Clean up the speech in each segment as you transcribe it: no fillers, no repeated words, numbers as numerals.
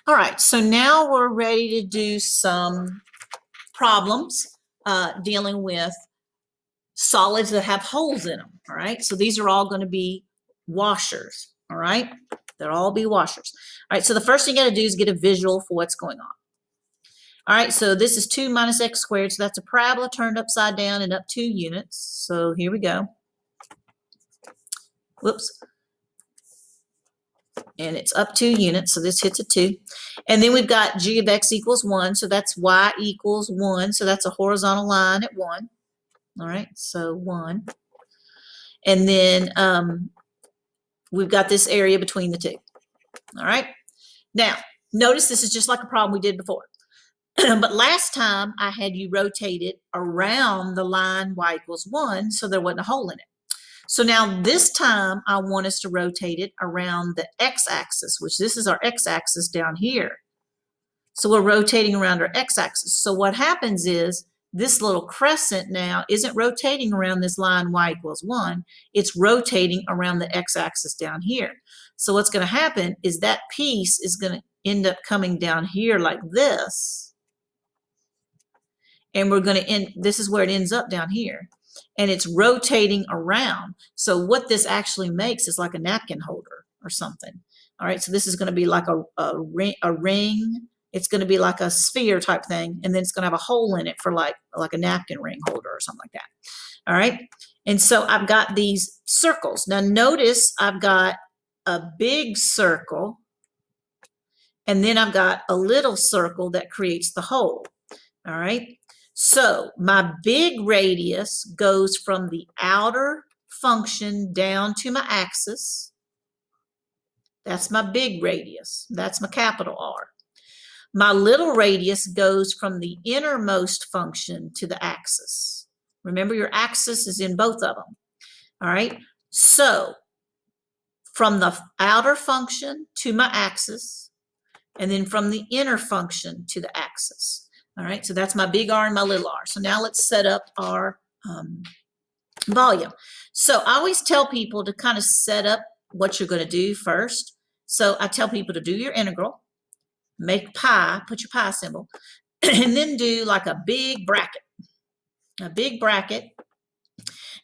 All right, so now we're ready to do some problems dealing with solids that have holes in them. All right, so these are all going to be washers. All right, they'll all be washers. All right, so the first thing you got to do is get a visual for what's going on. All right, so this is 2 minus x squared, so that's a parabola turned upside down and up 2 units. So here we go. Whoops. And it's up 2 units, so this hits a 2. And then we've got g of x equals 1, so that's y equals 1, so that's a horizontal line at 1. All right, so 1. And then we've got this area between the two. All right, now notice this is just like a problem we did before. But last time I had you rotate it around the line y equals 1, so there wasn't a hole in it. So now this time I want us to rotate it around the x-axis, which this is our x-axis down here. So we're rotating around our x-axis. So what happens is this little crescent now isn't rotating around this line y equals 1. It's rotating around the x-axis down here. So what's going to happen is that piece is going to end up coming down here like this. And we're going to end, this is where it ends up down here. And it's rotating around. So what this actually makes is like a napkin holder or something. All right, so this is going to be like a ring. It's going to be like a sphere type thing, and then it's going to have a hole in it for like a napkin ring holder or something like that. All right, and so I've got these circles. Now notice I've got a big circle, and then I've got a little circle that creates the hole. All right. So my big radius goes from the outer function down to my axis. That's my big radius. That's my capital R. My little radius goes from the innermost function to the axis. Remember, your axis is in both of them. All right. So from the outer function to my axis, and then from the inner function to the axis. All right, so that's my big R and my little r. So now let's set up our volume. So I always tell people to kind of set up what you're going to do first. So I tell people to do your integral, make pi, put your pi symbol, and then do like a big bracket. A big bracket.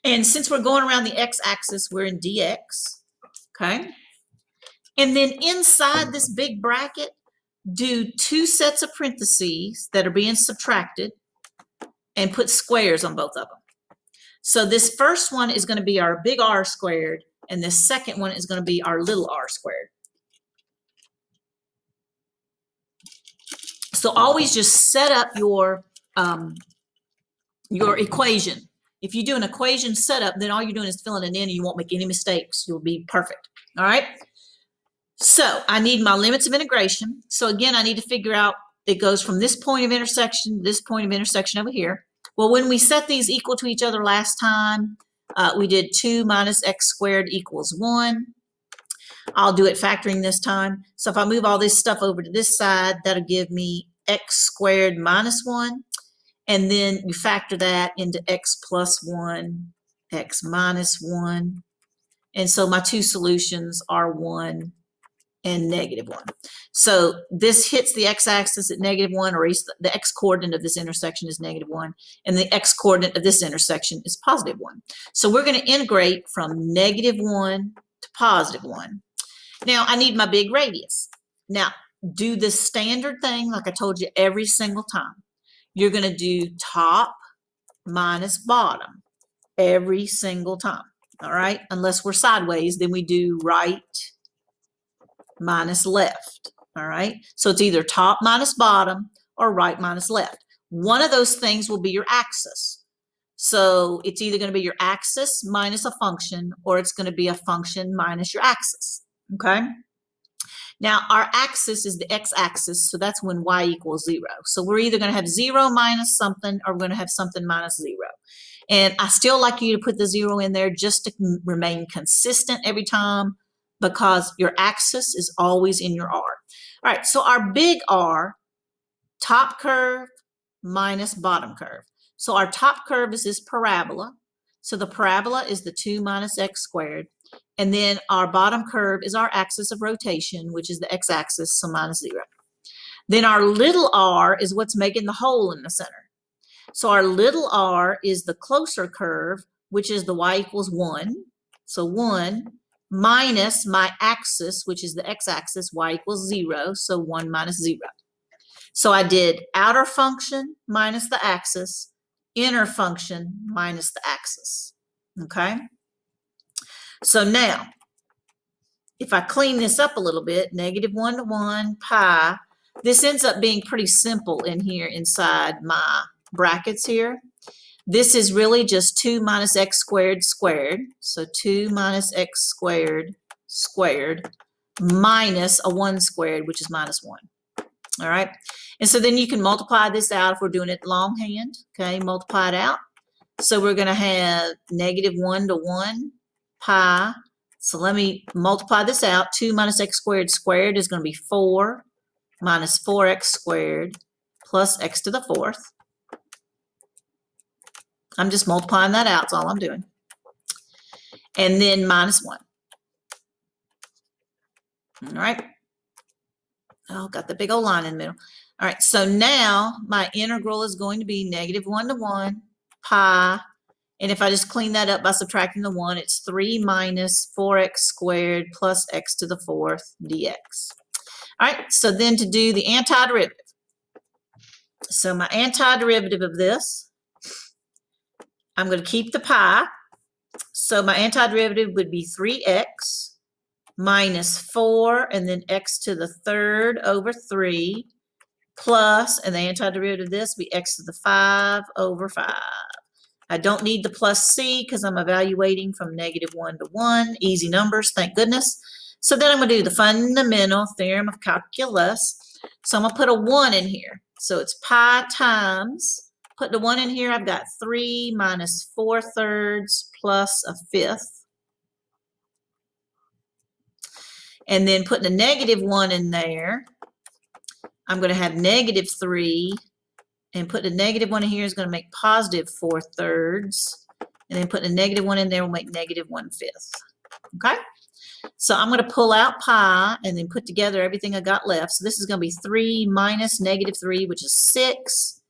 And since we're going around the x-axis, we're in dx, okay? And then inside this big bracket, do 2 sets of parentheses that are being subtracted and put squares on both of them. So this first one is going to be our big R squared, and this second one is going to be our little r squared. So always just set up your equation. If you do an equation setup, then all you're doing is filling it in and you won't make any mistakes. You'll be perfect. All right. So I need my limits of integration. So again, I need to figure out it goes from this point of intersection to this point of intersection over here. Well, when we set these equal to each other last time, we did 2 minus x squared equals 1. I'll do it factoring this time. So if I move all this stuff over to this side, that'll give me x squared minus 1. And then you factor that into x plus 1, x minus 1. And so my 2 solutions are 1 and -1. So this hits the x-axis at -1, or the x-coordinate of this intersection is -1, and the x-coordinate of this intersection is +1. So we're going to integrate from -1 to +1. Now I need my big radius. Now do the standard thing like I told you every single time. You're going to do top minus bottom every single time. All right, unless we're sideways, then we do right minus left. All right, so it's either top minus bottom or right minus left. One of those things will be your axis. So it's either going to be your axis minus a function, or it's going to be a function minus your axis. Okay, now our axis is the x-axis, so that's when y equals 0. So we're either going to have 0 minus something, or we're going to have something minus 0. And I still like you to put the 0 in there just to remain consistent every time, because your axis is always in your R. All right, so our big R, top curve minus bottom curve. So our top curve is this parabola. So the parabola is the 2 minus x squared. And then our bottom curve is our axis of rotation, which is the x-axis, so -0. Then our little r is what's making the hole in the center. So our little r is the closer curve, which is the y equals 1. So 1 minus my axis, which is the x-axis, y equals 0. So 1 minus 0. So I did outer function minus the axis, inner function minus the axis. Okay? So now, if I clean this up a little bit, -1 to 1 pi, this ends up being pretty simple in here inside my brackets here. This is really just 2 minus x squared squared. So 2 minus x squared squared minus a 1 squared, which is minus 1. All right. And so then you can multiply this out if we're doing it longhand. Okay, multiply it out. So we're going to have -1 to 1 pi. So let me multiply this out. 2 minus x squared squared is going to be 4 minus 4x squared plus x to the 4th. I'm just multiplying that out. That's all I'm doing. And then minus 1. All right. Oh, got the big old line in the middle. All right, so now my integral is going to be -1 to 1 pi. And if I just clean that up by subtracting the 1, it's 3 minus 4x squared plus x to the 4th dx. All right, so then to do the antiderivative. So my antiderivative of this, I'm going to keep the pi. So my antiderivative would be 3x minus 4 and then x to the 3rd over 3 plus, and the antiderivative of this would be x to the 5 over 5. I don't need the plus c because I'm evaluating from -1 to 1. Easy numbers, thank goodness. So then I'm going to do the fundamental theorem of calculus. So I'm going to put a 1 in here. So it's pi times, put the 1 in here, I've got 3 minus 4/3 plus a 5th. And then putting a -1 in there, I'm going to have -3, and putting a -1 in here is going to make +4/3, and then putting a -1 in there will make -1/5. Okay? So I'm going to pull out pi and then put together everything I got left. So this is going to be 3 minus -3, which is 6.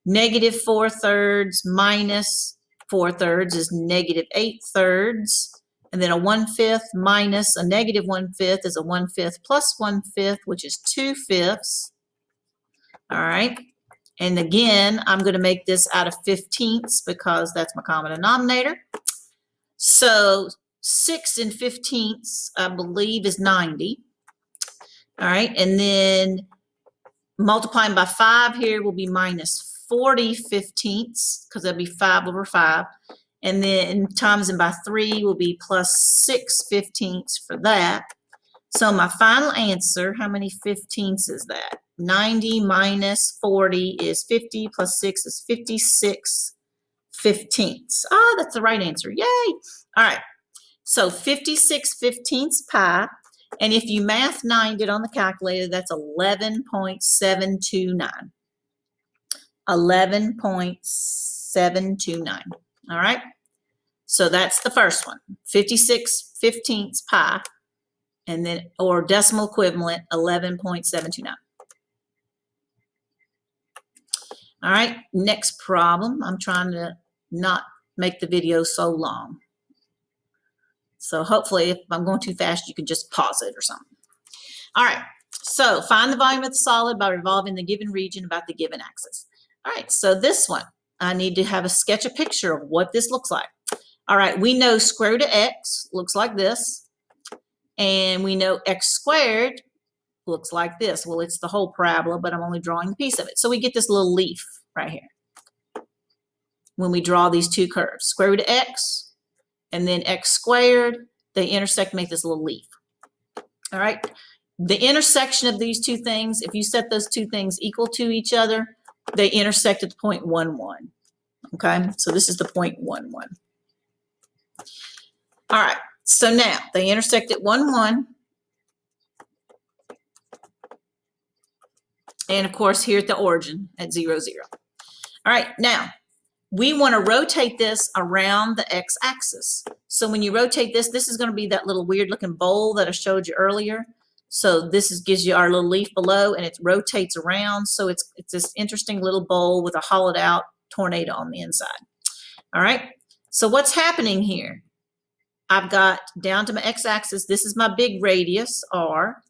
-4/3 minus 4/3 is -8/3. And then a 1/5 minus a -1/5 is a 1/5 plus 1/5, which is 2/5. All right. And again, I'm going to make this out of 15ths because that's my common denominator. So 6 and 15ths, I believe, is 90. All right. And then multiplying by 5 here will be minus 40 15ths because that'll be 5 over 5. And then times by 3 will be plus 6 15ths for that. So my final answer, how many 15ths is that? 90 minus 40 is 50 plus 6 is 56 15ths. Ah, that's the right answer. Yay! All right. So 56 15ths pi. And if you math 9 it on the calculator, that's 11.729. 11.729. All right. So that's the first one. 56 15ths pi. And then, or decimal equivalent, 11.729. All right, next problem. I'm trying to not make the video so long. So hopefully if I'm going too fast, you can just pause it or something. All right, so find the volume of the solid by revolving the given region about the given axis. All right, so this one, I need to have a sketch a picture of what this looks like. All right, we know square root of x looks like this. And we know x squared looks like this. Well, it's the whole parabola, but I'm only drawing a piece of it. So we get this little leaf right here when we draw these two curves. Square root of x and then x squared, they intersect, make this little leaf. All right. The intersection of these two things, if you set those two things equal to each other, they intersect at the point 1, 1. Okay. So this is the point 1, 1. All right. So now they intersect at 1, 1. And of course, here at the origin at 0, 0. All right, now we want to rotate this around the x-axis. So when you rotate this, this is going to be that little weird looking bowl that I showed you earlier. So this gives you our little leaf below, and it rotates around. So it's this interesting little bowl with a hollowed out tornado on the inside. All right. So what's happening here? I've got down to my x-axis, this is my big radius, R,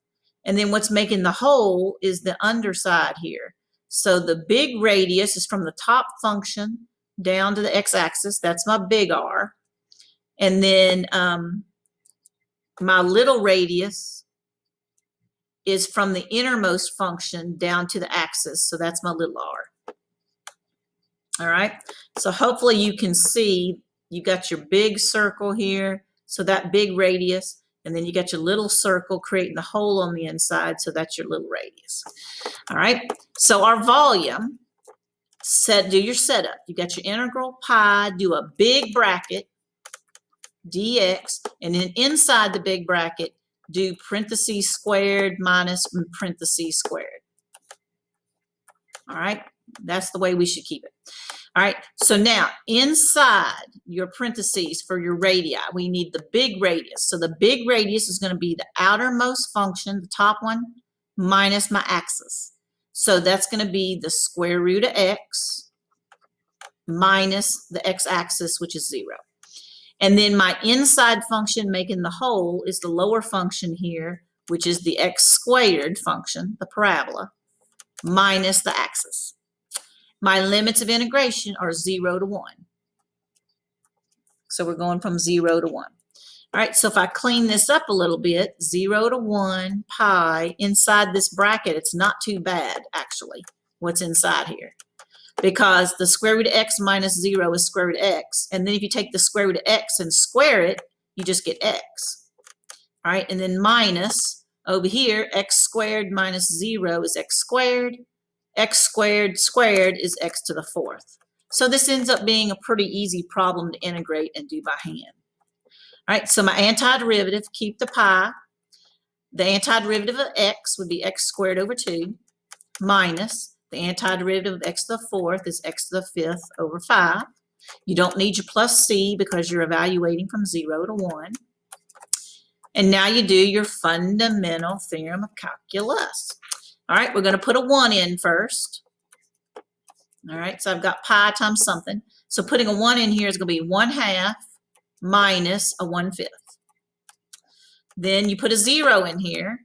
and then what's making the hole is the underside here. So the big radius is from the top function down to the x-axis, that's my big R, and then my little radius is from the innermost function down to the axis, so that's my little r. All right, so hopefully you can see you got your big circle here, so that big radius, and then you got your little circle creating the hole on the inside, so that's your little radius. All right, so our volume, do your setup. You got your integral pi, do a big bracket, dx, and then inside the big bracket, do parentheses squared minus parentheses squared. All right, that's the way we should keep it. All right, so now inside your parentheses for your radii, we need the big radius. So the big radius is going to be the outermost function, the top one, minus my axis. So that's going to be the square root of x minus the x-axis, which is 0. And then my inside function making the whole is the lower function here, which is the x squared function, the parabola, minus the axis. My limits of integration are 0 to 1. So we're going from 0 to 1. All right, so if I clean this up a little bit, 0 to 1 pi, inside this bracket, it's not too bad, actually, what's inside here. Because the square root of x minus 0 is square root of x. And then if you take the square root of x and square it, you just get x. All right, and then minus, over here, x squared minus 0 is x squared. X squared squared is x to the 4th. So this ends up being a pretty easy problem to integrate and do by hand. All right, so my antiderivative, keep the pi. The antiderivative of x would be x squared over 2 minus the antiderivative of x to the 4th is x to the 5th over 5. You don't need your plus c because you're evaluating from 0 to 1. And now you do your fundamental theorem of calculus. All right, we're going to put a 1 in first. All right, so I've got pi times something. So putting a 1 in here is going to be 1/2 minus a 1/5. Then you put a 0 in here.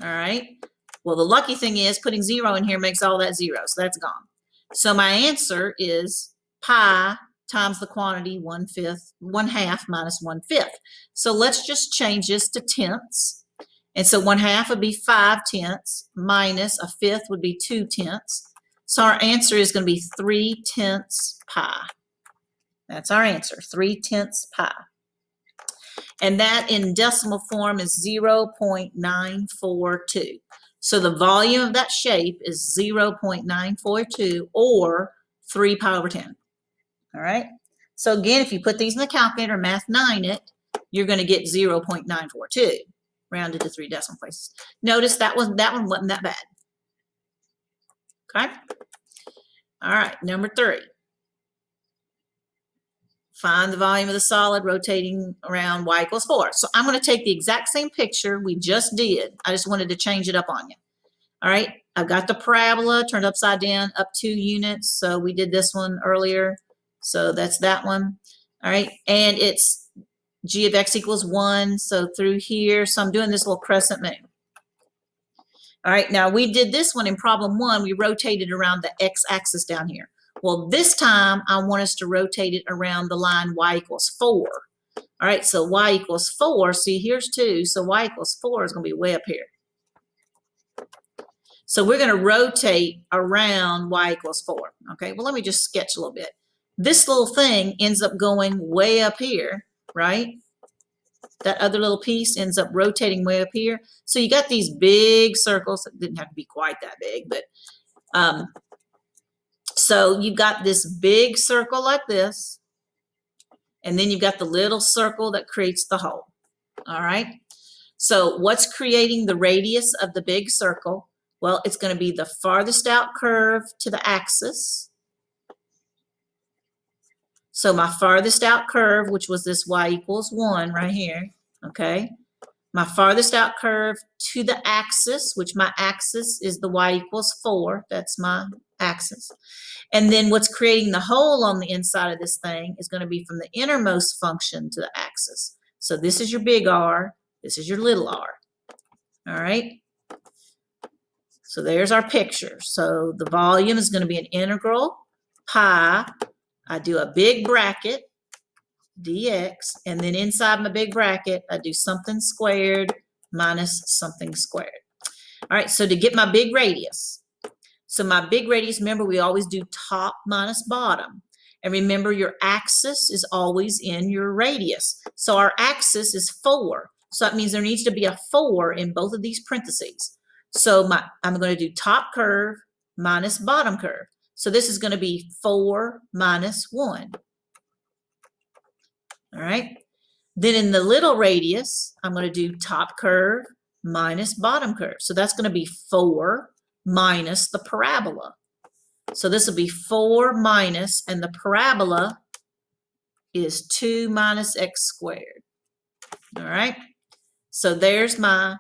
All right. Well, the lucky thing is putting 0 in here makes all that 0, so that's gone. So my answer is pi times the quantity 1/2 minus 1/5. So let's just change this to tenths. And so 1/2 would be 5/10 minus a 1/5 would be 2/10. So our answer is going to be 3/10 pi. That's our answer, 3/10 pi. And that in decimal form is 0.942. So the volume of that shape is 0.942 or 3 pi over 10. All right. So again, if you put these in the calculator, math 9 it, you're going to get 0.942 rounded to 3 decimal places. Notice that one wasn't that bad. Okay. All right. Number 3. Find the volume of the solid rotating around y equals 4. So I'm going to take the exact same picture we just did. I just wanted to change it up on you. All right, I've got the parabola turned upside down up 2 units. So we did this one earlier. So that's that one. All right, and it's g of x equals 1. So through here, so I'm doing this little crescent moon. All right, now we did this one in problem 1. We rotated around the x-axis down here. Well, this time I want us to rotate it around the line y equals 4. All right, so y equals 4. See, here's 2. So y equals 4 is going to be way up here. So we're going to rotate around y equals 4. Okay, well, let me just sketch a little bit. This little thing ends up going way up here, right? That other little piece ends up rotating way up here. So you got these big circles. It didn't have to be quite that big, but so you've got this big circle like this, and then you've got the little circle that creates the hole. All right. So what's creating the radius of the big circle? Well, it's going to be the farthest out curve to the axis. So my farthest out curve, which was this y equals 1 right here, okay, my farthest out curve to the axis, which my axis is the y equals 4. That's my axis. And then what's creating the hole on the inside of this thing is going to be from the innermost function to the axis. So this is your big R, this is your little r. All right. So there's our picture. So the volume is going to be an integral pi. I do a big bracket, dx, and then inside my big bracket, I do something squared minus something squared. All right, so to get my big radius, so my big radius, remember we always do top minus bottom. And remember your axis is always in your radius. So our axis is 4. So that means there needs to be a 4 in both of these parentheses. So I'm going to do top curve minus bottom curve. So this is going to be 4 minus 1. All right. Then in the little radius, I'm going to do top curve minus bottom curve. So that's going to be 4 minus the parabola. So this will be 4 minus, and the parabola is 2 minus x squared. All right. So there's my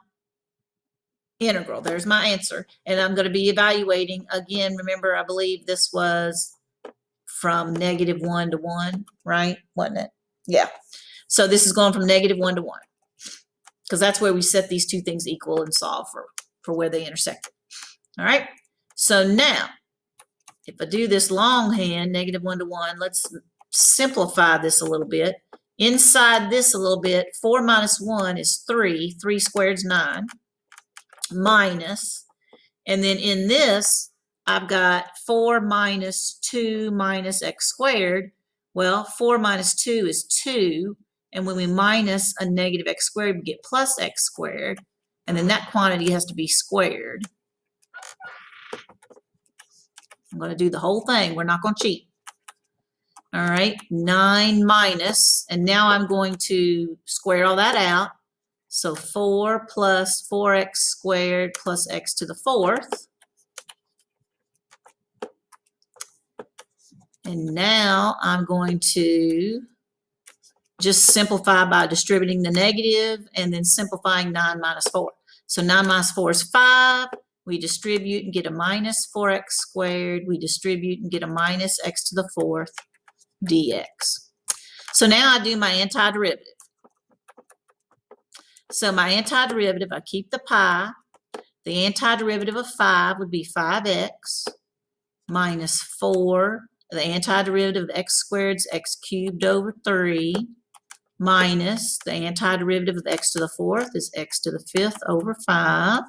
integral. There's my answer. And I'm going to be evaluating, again, remember, I believe this was from -1 to 1, right? Wasn't it? Yeah. So this is going from -1 to 1, because that's where we set these two things equal and solve for where they intersect. All right. So now, if I do this longhand, -1 to 1, let's simplify this a little bit. Inside this a little bit, 4 minus 1 is 3. 3 squared is 9. Minus, and then in this, I've got 4 minus 2 minus x squared. Well, 4 minus 2 is 2, and when we minus a negative x squared, we get plus x squared, and then that quantity has to be squared. I'm going to do the whole thing. We're not going to cheat. All right, 9 minus, and now I'm going to square all that out. So 4 plus 4x squared plus x to the 4th. And now I'm going to just simplify by distributing the negative and then simplifying 9 minus 4. So 9 minus 4 is 5. We distribute and get a minus 4x squared. We distribute and get a minus x to the 4th dx. So now I do my antiderivative. So my antiderivative, I keep the pi. The antiderivative of 5 would be 5x minus 4. The antiderivative of x squared is x cubed over 3 minus the antiderivative of x to the 4th is x to the 5th over 5.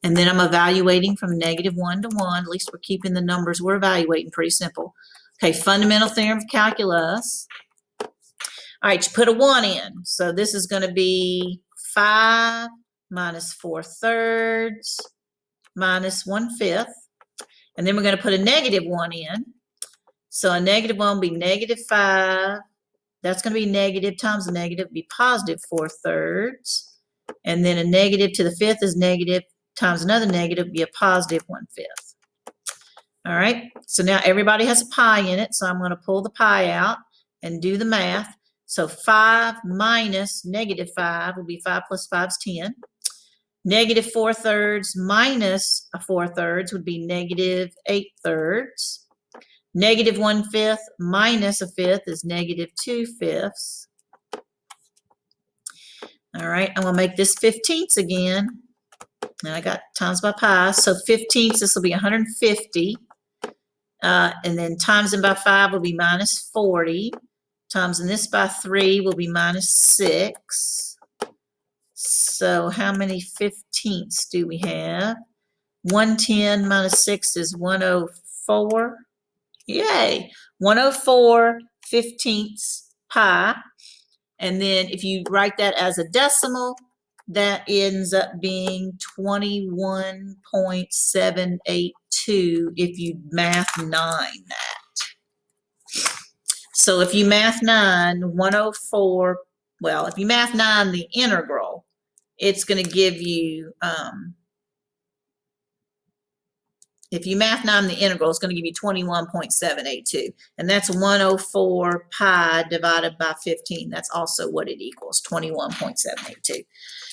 And then I'm evaluating from -1 to 1. At least we're keeping the numbers we're evaluating pretty simple. Okay, fundamental theorem of calculus. All right, you put a 1 in. So this is going to be 5 minus 4/3 minus 1/5. And then we're going to put a -1 in. So a -1 will be -5. That's going to be negative times a negative, be positive 4/3. And then a negative to the 5th is negative times another negative, be a positive 1/5. All right, so now everybody has a pi in it, so I'm going to pull the pi out and do the math. So 5 minus -5 will be 5 plus 5 is 10. Negative 4/3 minus a 4/3 would be negative 8/3. Negative 1/5 minus a 5th is negative 2/5. All right, I'm going to make this 15ths again. Now I got times by pi, so 15ths, this will be 150. And then times by 5 will be minus 40. Times this by 3 will be minus 6. So how many 15ths do we have? 110 minus 6 is 104. Yay! 104 15ths pi. And then if you write that as a decimal, that ends up being 21.782 if you math 9 that. So if you math 9, 104, well, if you math 9 the integral, it's going to give you If you math 9 the integral, it's going to give you 21.782. And that's 104 pi divided by 15. That's also what it equals, 21.782.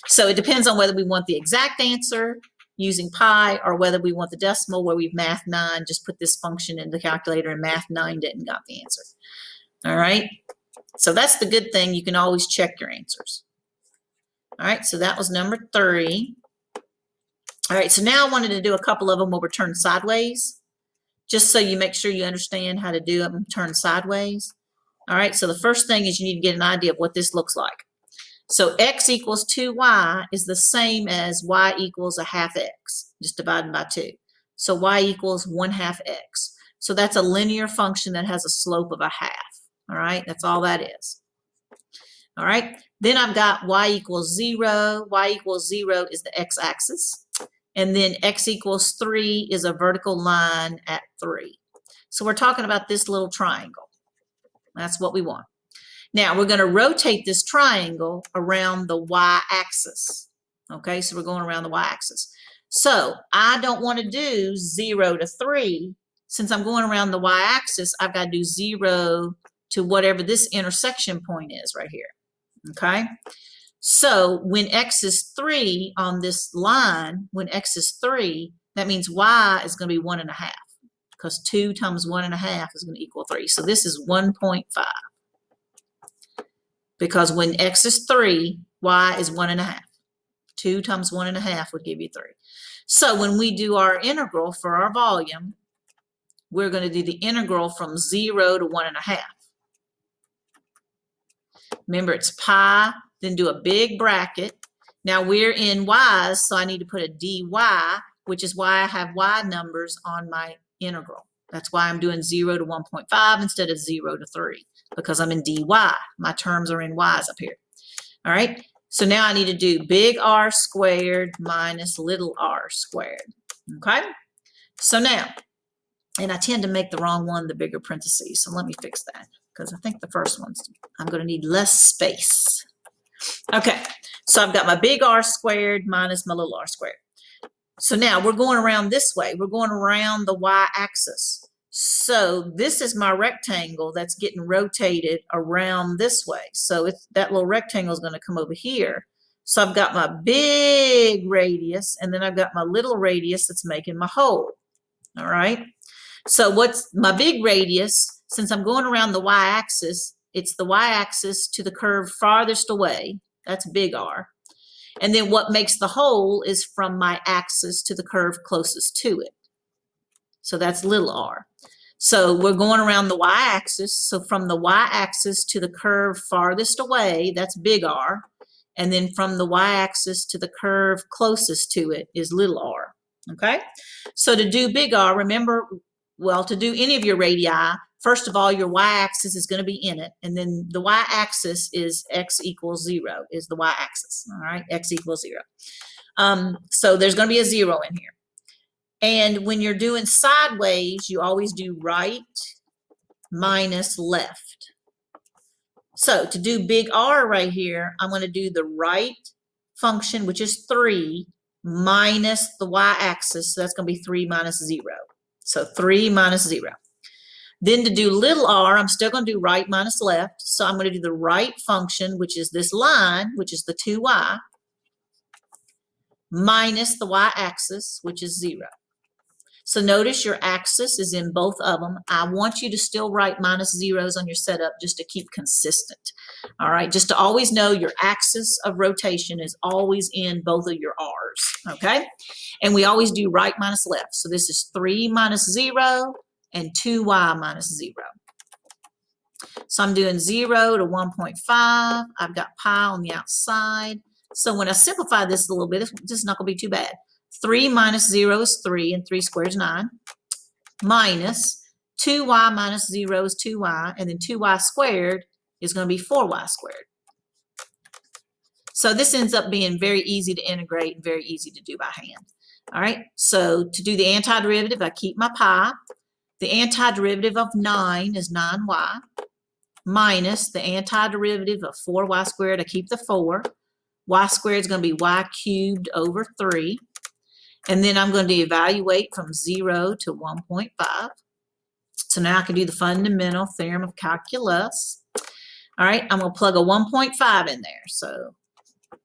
So it depends on whether we want the exact answer using pi or whether we want the decimal where we've math 9, just put this function in the calculator and math 9 didn't got the answer. All right. So that's the good thing. You can always check your answers. All right. So that was number 3. All right, so now I wanted to do a couple of them where we're turned sideways, just so you make sure you understand how to do them turned sideways. All right, so the first thing is you need to get an idea of what this looks like. So x equals 2y is the same as y equals a half x, just divided by 2. So y equals 1/2 x. So that's a linear function that has a slope of a half. All right, that's all that is. All right, then I've got y equals 0. Y equals 0 is the x-axis. And then x equals 3 is a vertical line at 3. So we're talking about this little triangle. That's what we want. Now we're going to rotate this triangle around the y-axis. Okay, so we're going around the y-axis. So I don't want to do 0 to 3. Since I'm going around the y-axis, I've got to do 0 to whatever this intersection point is right here. Okay. So when x is 3 on this line, when x is 3, that means y is going to be 1.5, because 2 times 1.5 is going to equal 3. So this is 1.5. Because when x is 3, y is 1.5. 2 times 1.5 would give you 3. So when we do our integral for our volume, we're going to do the integral from 0 to 1.5. Remember, it's pi. Then do a big bracket. Now we're in y's, so I need to put a dy, which is why I have y numbers on my integral. That's why I'm doing 0 to 1.5 instead of 0 to 3, because I'm in dy. My terms are in y's up here. All right, so now I need to do big R squared minus little r squared. Okay, so now, and I tend to make the wrong one the bigger parentheses, so let me fix that, because I think the first one's, I'm going to need less space. Okay, so I've got my big R squared minus my little r squared. So now we're going around this way. We're going around the y-axis. So this is my rectangle that's getting rotated around this way. So it's, that little rectangle is going to come over here. So I've got my big radius, and then I've got my little radius that's making my hole. All right. So what's my big radius? Since I'm going around the y-axis, it's the y-axis to the curve farthest away. That's big R. And then what makes the hole is from my axis to the curve closest to it. So that's little r. So we're going around the y-axis. So from the y-axis to the curve farthest away, that's big R. And then from the y-axis to the curve closest to it is little r. Okay? So to do big R, remember, well, to do any of your radii, first of all, your y-axis is going to be in it, and then the y-axis is x equals 0, is the y-axis, all right? X equals 0. So there's going to be a 0 in here. And when you're doing sideways, you always do right minus left. So to do big R right here, I'm going to do the right function, which is 3, minus the y-axis, so that's going to be 3 minus 0. So 3 minus 0. Then to do little r, I'm still going to do right minus left. So I'm going to do the right function, which is this line, which is the 2y, minus the y-axis, which is 0. So notice your axis is in both of them. I want you to still write minus zeros on your setup just to keep consistent. All right, just to always know your axis of rotation is always in both of your r's, okay? And we always do right minus left. So this is 3 minus 0 and 2y minus 0. So I'm doing 0 to 1.5. I've got pi on the outside. So when I simplify this a little bit, this is not going to be too bad. 3 minus 0 is 3, and 3 squared is 9, minus 2y minus 0 is 2y, and then 2y squared is going to be 4y squared. So this ends up being very easy to integrate and very easy to do by hand. All right, so to do the antiderivative, I keep my pi. The antiderivative of 9 is 9y, minus the antiderivative of 4y squared, I keep the 4. Y squared is going to be y cubed over 3. And then I'm going to evaluate from 0 to 1.5. So now I can do the fundamental theorem of calculus. All right, I'm going to plug a 1.5 in there. So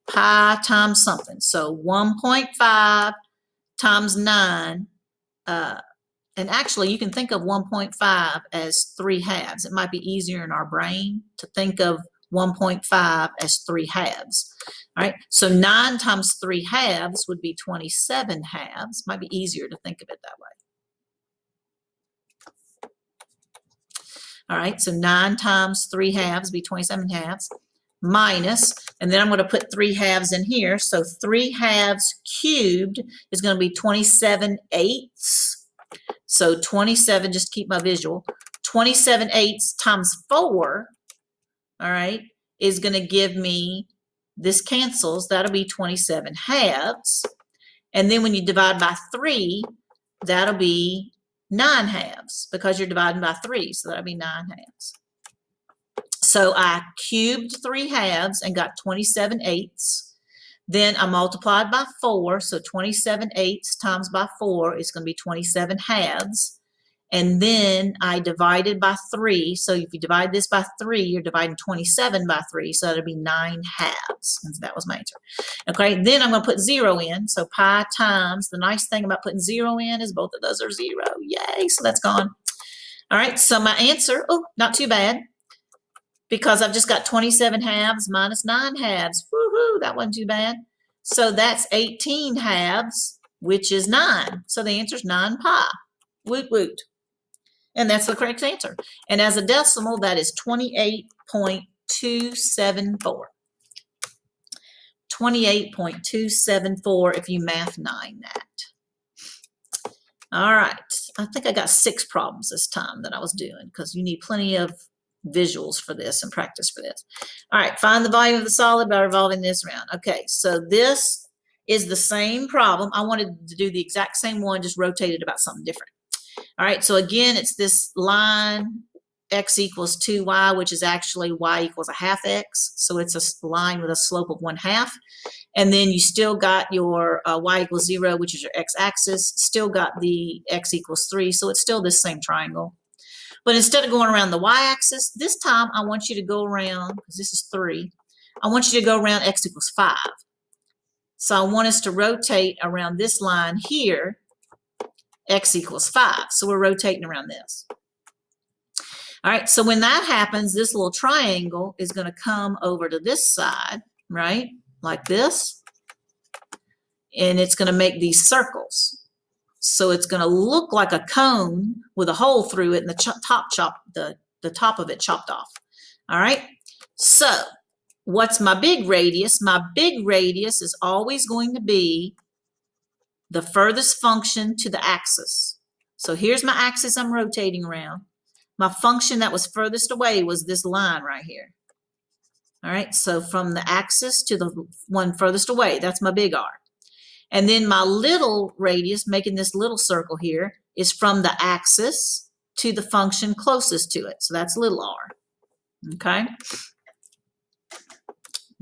pi times something. So 1.5 times 9. And actually, you can think of 1.5 as 3/2. It might be easier in our brain to think of 1.5 as 3/2. All right, so 9 times 3/2 would be 27/2. Might be easier to think of it that way. All right, so 9 times 3/2 would be 27/2 minus, and then I'm going to put 3/2 in here. So 3/2 cubed is going to be 27/8. So 27, just keep my visual, 27/8 times 4, all right, is going to give me, this cancels, that'll be 27/2. And then when you divide by 3, that'll be 9/2 because you're dividing by 3, so that'll be 9/2. So I cubed 3/2 and got 27/8. Then I multiplied by 4, so 27/8 times by 4 is going to be 27/2. And then I divided by 3. So if you divide this by 3, you're dividing 27 by 3, so it'll be 9/2. And that was my answer. Okay, then I'm going to put 0 in. So pi times, the nice thing about putting 0 in is both of those are 0. Yay, so that's gone. All right, so my answer, oh, not too bad, because I've just got 27/2 minus 9/2. Woohoo, that wasn't too bad. So that's 18/2, which is 9. So the answer is 9 pi. Woot woot. And that's the correct answer. And as a decimal, that is 28.274. 28.274 if you math 9 that. All right, I think I got 6 problems this time that I was doing, because you need plenty of visuals for this and practice for this. All right, find the volume of the solid by revolving this around. Okay, so this is the same problem. I wanted to do the exact same one, just rotate it about something different. All right, so again, it's this line x equals 2y, which is actually y equals 1/2 x. So it's a line with a slope of 1/2. And then you still got your y equals 0, which is your x-axis, still got the x equals 3. So it's still this same triangle. But instead of going around the y-axis, this time I want you to go around, because this is 3, I want you to go around x equals 5. So I want us to rotate around this line here, x equals 5. So we're rotating around this. All right, so when that happens, this little triangle is going to come over to this side, right, like this, and it's going to make these circles. So it's going to look like a cone with a hole through it, and the top of it chopped off. All right, so what's my big radius? My big radius is always going to be the furthest function to the axis. So here's my axis I'm rotating around. My function that was furthest away was this line right here. All right, so from the axis to the one furthest away, that's my big R. And then my little radius, making this little circle here, is from the axis to the function closest to it. So that's little r. Okay?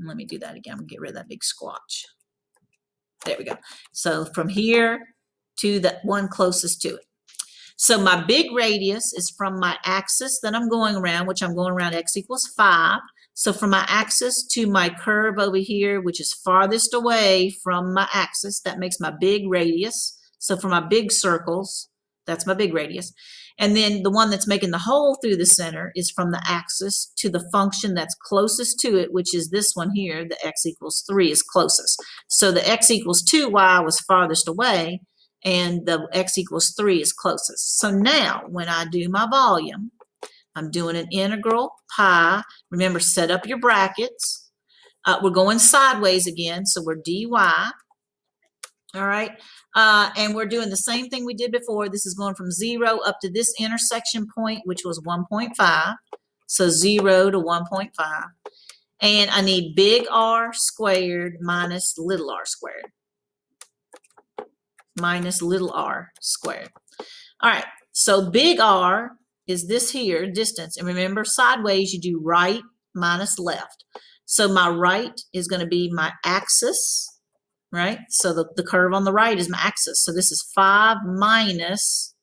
Let me do that again. I'm going to get rid of that big squatch. There we go. So from here to the one closest to it. So my big radius is from my axis that I'm going around, which I'm going around x equals 5. So from my axis to my curve over here, which is farthest away from my axis, that makes my big radius. So for my big circles, that's my big radius. And then the one that's making the hole through the center is from the axis to the function that's closest to it, which is this one here, the x equals 3 is closest. So the x equals 2y was farthest away, and the x equals 3 is closest. So now when I do my volume, I'm doing an integral pi. Remember, set up your brackets. We're going sideways again, so we're dy. All right, and we're doing the same thing we did before. This is going from 0 up to this intersection point, which was 1.5. So 0 to 1.5. And I need big R squared minus little r squared. Minus little r squared. All right, so big R is this here, distance. And remember, sideways, you do right minus left. So my right is going to be my axis, right? So the curve on the right is my axis. So this is 5 minus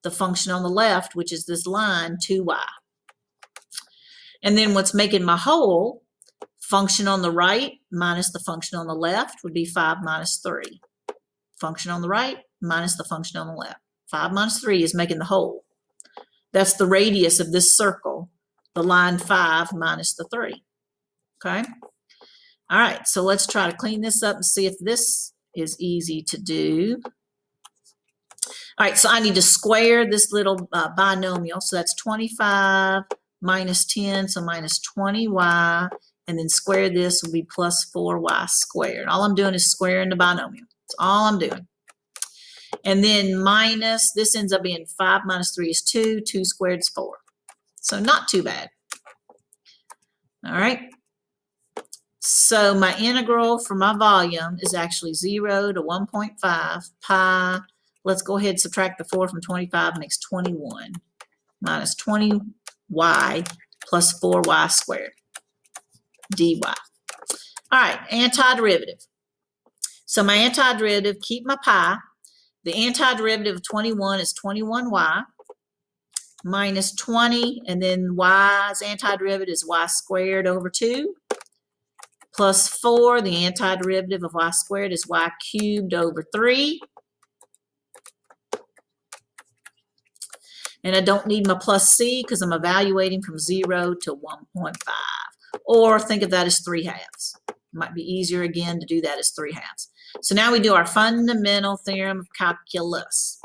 the function on the left, which is this line, 2y. And then what's making my whole, function on the right minus the function on the left would be 5 minus 3. Function on the right minus the function on the left. 5 minus 3 is making the whole. That's the radius of this circle, the line 5 minus the 3. Okay? All right, so let's try to clean this up and see if this is easy to do. All right, so I need to square this little binomial. So that's 25 minus 10, so minus 20y. And then square this will be plus 4y squared. All I'm doing is squaring the binomial. That's all I'm doing. And then minus, this ends up being 5 minus 3 is 2. 2 squared is 4. So not too bad. All right. So my integral for my volume is actually 0 to 1.5 pi. Let's go ahead and subtract the 4 from 25, makes 21 minus 20y plus 4y squared dy. All right, antiderivative. So my antiderivative, keep my pi. The antiderivative of 21 is 21y minus 20, and then y's antiderivative is y squared over 2 plus 4. The antiderivative of y squared is y cubed over 3. And I don't need my plus c because I'm evaluating from 0 to 1.5. Or think of that as 3 halves. It might be easier again to do that as 3 halves. So now we do our fundamental theorem of calculus.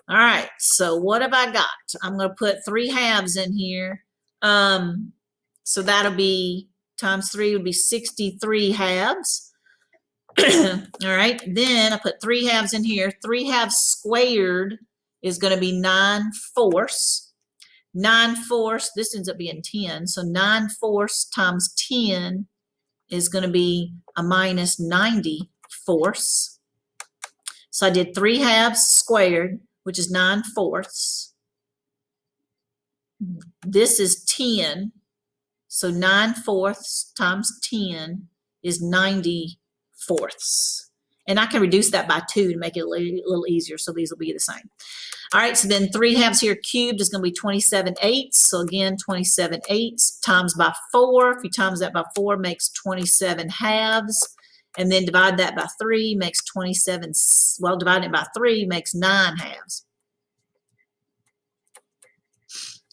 All right, so what have I got? I'm going to put 3 halves in here. So that'll be times 3 would be 63 halves. All right, then I put 3 halves in here. 3 halves squared is going to be 9/4. 9/4, this ends up being 10. So 9/4 times 10 is going to be a minus 90/4. So I did 3 halves squared, which is 9/4. This is 10. So 9/4 times 10 is 90/4. And I can reduce that by 2 to make it a little easier. So these will be the same. All right, so then 3 halves here cubed is going to be 27/8. So again, 27/8 times by 4. If you times that by 4, makes 27 halves. And then divide that by 3 makes 27. Well, dividing it by 3 makes 9 halves.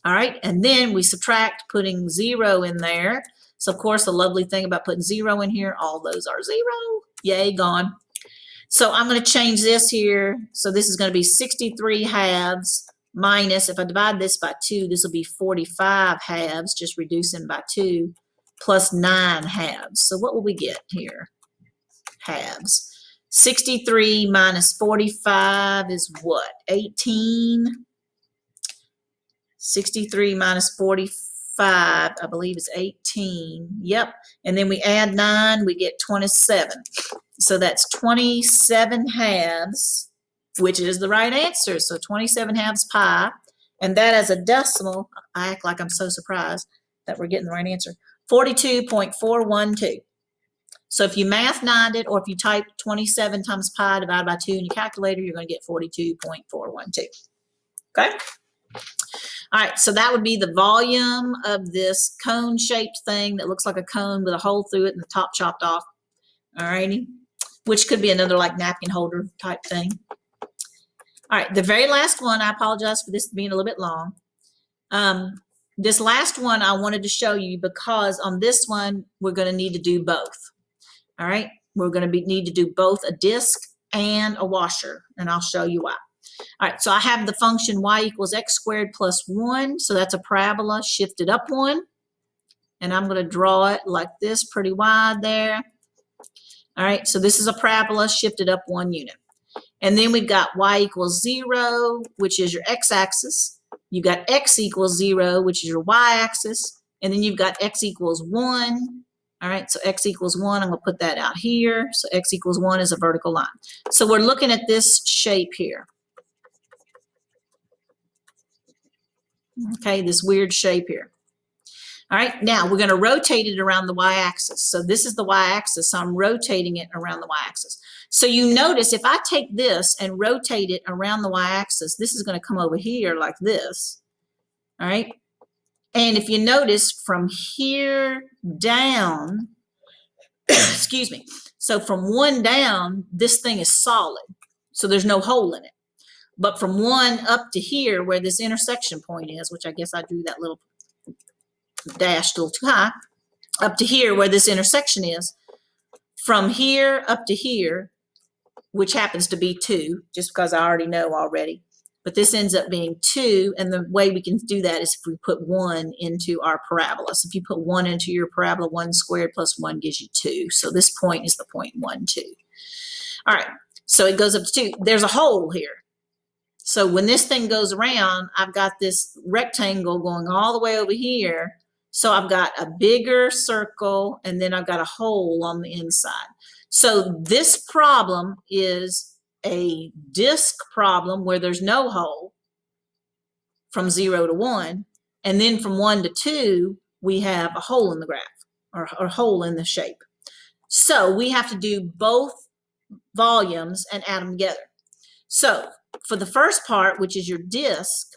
All right, and then we subtract, putting 0 in there. So of course, the lovely thing about putting 0 in here, all those are 0. Yay, gone. So I'm going to change this here. So this is going to be 63 halves minus, if I divide this by 2, this will be 45 halves, just reducing by 2, plus 9 halves. So what will we get here? Halves. 63 minus 45 is what? 18. 63 minus 45, I believe, is 18. Yep. And then we add 9, we get 27. So that's 27 halves, which is the right answer. So 27 halves pi. And that as a decimal, I act like I'm so surprised that we're getting the right answer. 42.412. So if you math 9 it, or if you type 27 times pi divided by 2 in your calculator, you're going to get 42.412. Okay? All right, so that would be the volume of this cone-shaped thing that looks like a cone with a hole through it and the top chopped off. All righty, which could be another like napkin holder type thing. All right, the very last one, I apologize for this being a little bit long. This last one I wanted to show you because on this one, we're going to need to do both. All right, we're going to need to do both a disc and a washer, and I'll show you why. All right, so I have the function y equals x squared plus 1. So that's a parabola shifted up 1. And I'm going to draw it like this, pretty wide there. All right, so this is a parabola shifted up 1 unit. And then we've got y equals 0, which is your x-axis. You've got x equals 0, which is your y-axis. And then you've got x equals 1. All right, so x equals 1, I'm going to put that out here. So x equals 1 is a vertical line. So we're looking at this shape here. Okay, this weird shape here. All right, now we're going to rotate it around the y-axis. So this is the y-axis, so I'm rotating it around the y-axis. So you notice if I take this and rotate it around the y-axis, this is going to come over here like this. All right, and if you notice from here down, excuse me, so from 1 down, this thing is solid, so there's no hole in it. But from 1 up to here, where this intersection point is, which I guess I drew that little dash a little too high, up to here where this intersection is, from here up to here, which happens to be 2, just because I already know already, but this ends up being 2, and the way we can do that is if we put 1 into our parabola. So if you put 1 into your parabola, 1 squared plus 1 gives you 2. So this point is the point 1, 2. All right, so it goes up to 2. There's a hole here. So when this thing goes around, I've got this rectangle going all the way over here. So I've got a bigger circle, and then I've got a hole on the inside. So this problem is a disk problem where there's no hole from 0 to 1. And then from 1 to 2, we have a hole in the graph, or a hole in the shape. So we have to do both volumes and add them together. So for the first part, which is your disk,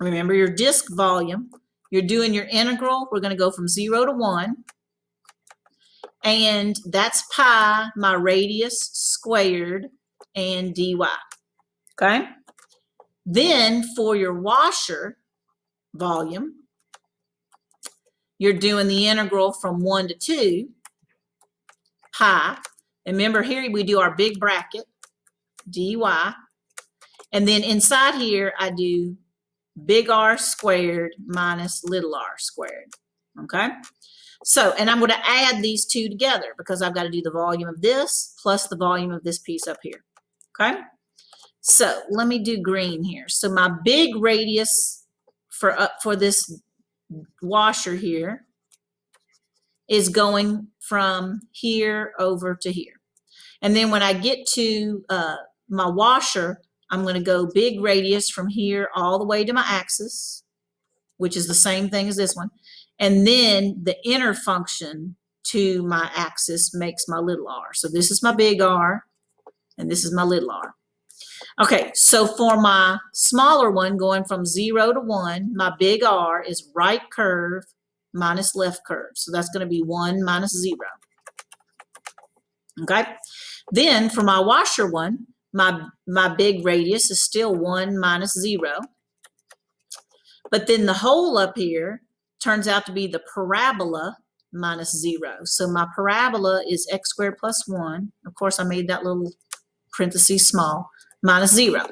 remember your disk volume, you're doing your integral. We're going to go from 0 to 1. And that's pi, my radius squared, and dy. Okay? Then for your washer volume, you're doing the integral from 1 to 2, pi. And remember here we do our big bracket, dy. And then inside here, I do big R squared minus little r squared. Okay? So, and I'm going to add these two together because I've got to do the volume of this plus the volume of this piece up here. Okay? So let me do green here. So my big radius for this washer here is going from here over to here. And then when I get to my washer, I'm going to go big radius from here all the way to my axis, which is the same thing as this one. And then the inner function to my axis makes my little r. So this is my big R, and this is my little r. Okay, so for my smaller one going from 0 to 1, my big R is right curve minus left curve. So that's going to be 1 minus 0. Okay, then for my washer one, my big radius is still 1 minus 0. But then the hole up here turns out to be the parabola minus 0. So my parabola is x squared plus 1. Of course, I made that little parenthesis small, minus 0.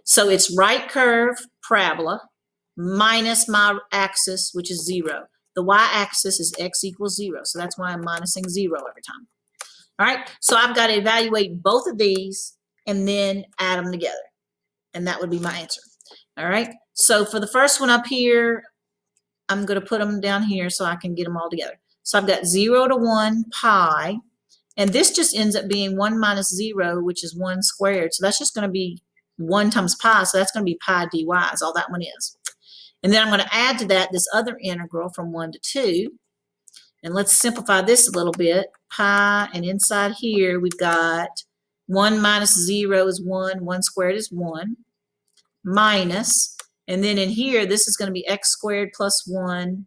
So it's right curve parabola minus my axis, which is 0. The y-axis is x equals 0. So that's why I'm minusing 0 every time. All right, so I've got to evaluate both of these and then add them together. And that would be my answer. All right, so for the first one up here, I'm going to put them down here so I can get them all together. So I've got 0 to 1 pi, and this just ends up being 1 minus 0, which is 1 squared. So that's just going to be 1 times pi, so that's going to be pi dy is all that one is. And then I'm going to add to that this other integral from 1 to 2. And let's simplify this a little bit. Pi, and inside here we've got 1 minus 0 is 1, 1 squared is 1, minus, and then in here this is going to be x squared plus 1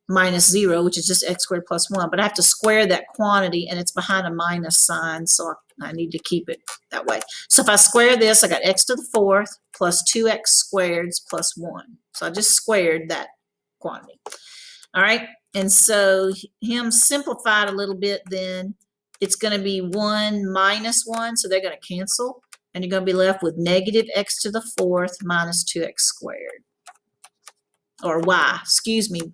minus 0, which is just x squared plus 1. But I have to square that quantity, and it's behind a minus sign, so I need to keep it that way. So if I square this, I got x to the 4th plus 2x squared plus 1. So I just squared that quantity. All right, and so him simplified a little bit, then it's going to be 1 minus 1, so they're going to cancel, and you're going to be left with negative x to the 4th minus 2x squared, or y, excuse me.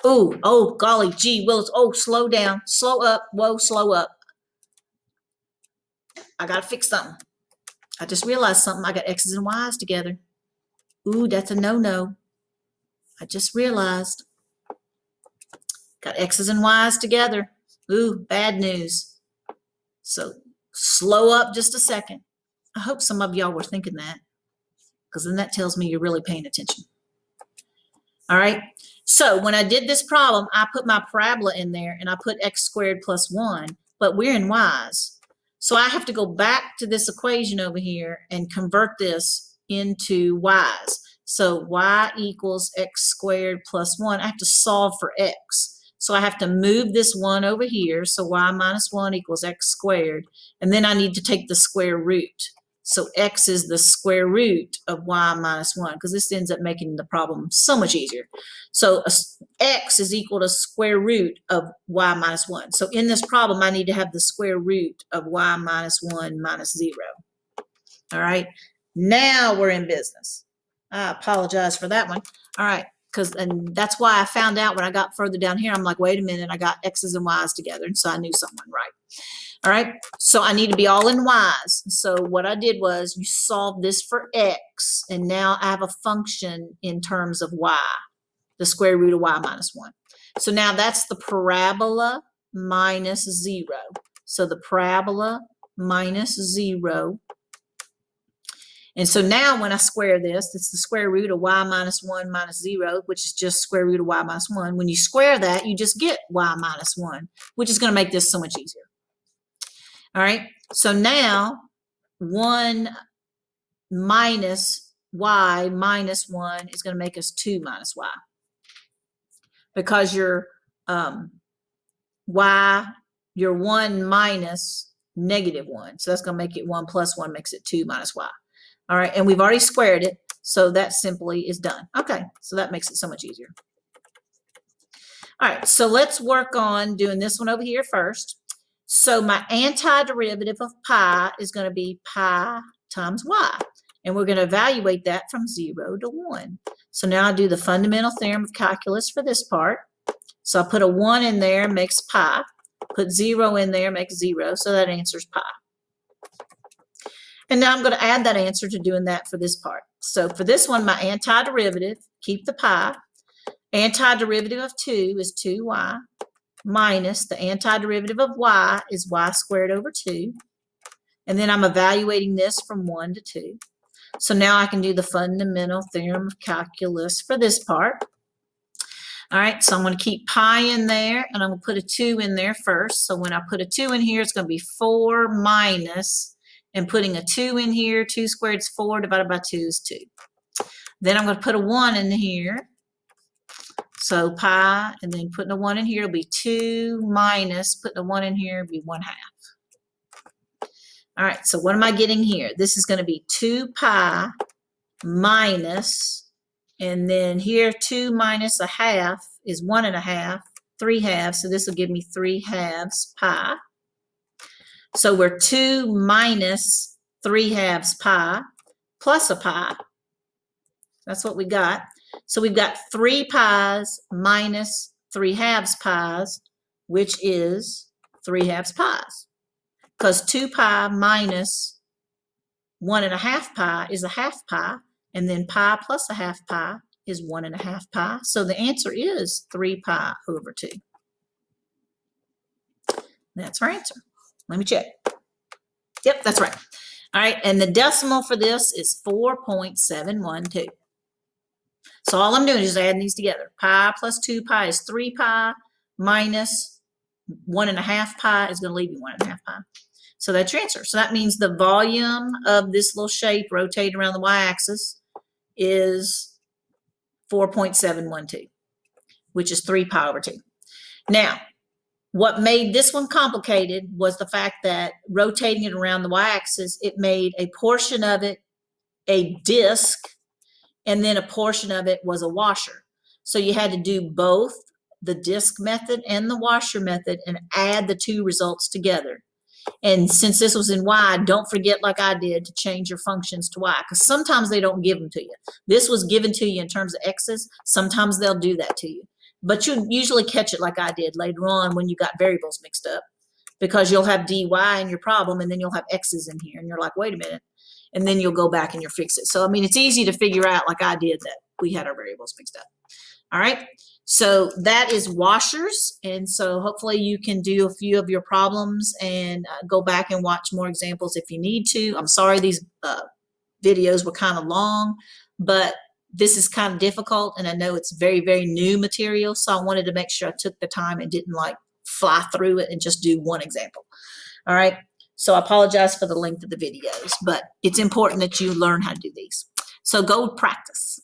Ooh, oh, golly, gee, Willis, oh, slow down, slow up, whoa, slow up. I got to fix something. I just realized something. I got x's and y's together. Ooh, that's a no-no. I just realized. Got x's and y's together. Ooh, bad news. So slow up just a second. I hope some of y'all were thinking that, because then that tells me you're really paying attention. All right. So when I did this problem, I put my parabola in there and I put x squared plus 1, but we're in y's. So I have to go back to this equation over here and convert this into y's. So y equals x squared plus 1. I have to solve for x. So I have to move this 1 over here. So y minus 1 equals x squared. And then I need to take the square root. So x is the square root of y minus 1, because this ends up making the problem so much easier. So x is equal to square root of y minus 1. So in this problem, I need to have the square root of y minus 1 minus 0. All right, now we're in business. I apologize for that one. All right, and that's why I found out when I got further down here, I'm like, wait a minute, I got x's and y's together, and so I knew something went right. All right, so I need to be all in y's. So what I did was you solve this for x, and now I have a function in terms of y, the square root of y minus 1. So now that's the parabola minus 0. So the parabola minus 0. And so now when I square this, it's the square root of y minus 1 minus 0, which is just square root of y minus 1. When you square that, you just get y minus 1, which is going to make this so much easier. All right, so now 1 minus y minus 1 is going to make us 2 minus y, because your 1 minus negative 1. So that's going to make it 1 plus 1 makes it 2 minus y. All right, and we've already squared it, so that simply is done. Okay, so that makes it so much easier. All right, so let's work on doing this one over here first. So my antiderivative of pi is going to be pi times y. And we're going to evaluate that from 0 to 1. So now I do the fundamental theorem of calculus for this part. So I put a 1 in there, makes pi. Put 0 in there, makes 0. So that answers pi. And now I'm going to add that answer to doing that for this part. So for this one, my antiderivative, keep the pi. Antiderivative of 2 is 2y. Minus the antiderivative of y is y squared over 2. And then I'm evaluating this from 1 to 2. So now I can do the fundamental theorem of calculus for this part. All right, so I'm going to keep pi in there, and I'm going to put a 2 in there first. So when I put a 2 in here, it's going to be 4 minus, and putting a 2 in here, 2 squared is 4, divided by 2 is 2. Then I'm going to put a 1 in here. So pi, and then putting a 1 in here will be 2 minus, putting a 1 in here will be 1/2. All right, so what am I getting here? This is going to be 2 pi minus, and then here 2 minus 1/2 is 1.5, 3/2, so this will give me 3/2 pi. So we're 2 minus 3/2 pi plus a pi. That's what we got. So we've got 3 pi's minus 3/2 pi's, which is 3/2 pi's. Because 2 pi minus 1.5 pi is 1/2 pi, and then pi plus 1/2 pi is 1.5 pi. So the answer is 3 pi over 2. That's our answer. Let me check. Yep, that's right. All right, and the decimal for this is 4.712. So all I'm doing is adding these together. Pi plus 2 pi is 3 pi minus 1.5 pi is going to leave you 1.5 pi. So that's your answer. So that means the volume of this little shape rotating around the y-axis is 4.712, which is 3 pi over 2. Now, what made this one complicated was the fact that rotating it around the y-axis, it made a portion of it a disk, and then a portion of it was a washer. So you had to do both the disk method and the washer method and add the two results together. And since this was in y, don't forget, like I did, to change your functions to y, because sometimes they don't give them to you. This was given to you in terms of x's. Sometimes they'll do that to you. But you'll usually catch it like I did later on when you got variables mixed up, because you'll have dy in your problem, and then you'll have x's in here, and you're like, wait a minute. And then you'll go back and you'll fix it. So, I mean, it's easy to figure out, like I did, that we had our variables mixed up. All right. So that is washers. And so hopefully you can do a few of your problems and go back and watch more examples if you need to. I'm sorry these videos were kind of long, but this is kind of difficult, and I know it's very, very new material, so I wanted to make sure I took the time and didn't like fly through it and just do one example. All right, so I apologize for the length of the videos, but it's important that you learn how to do these. So go practice.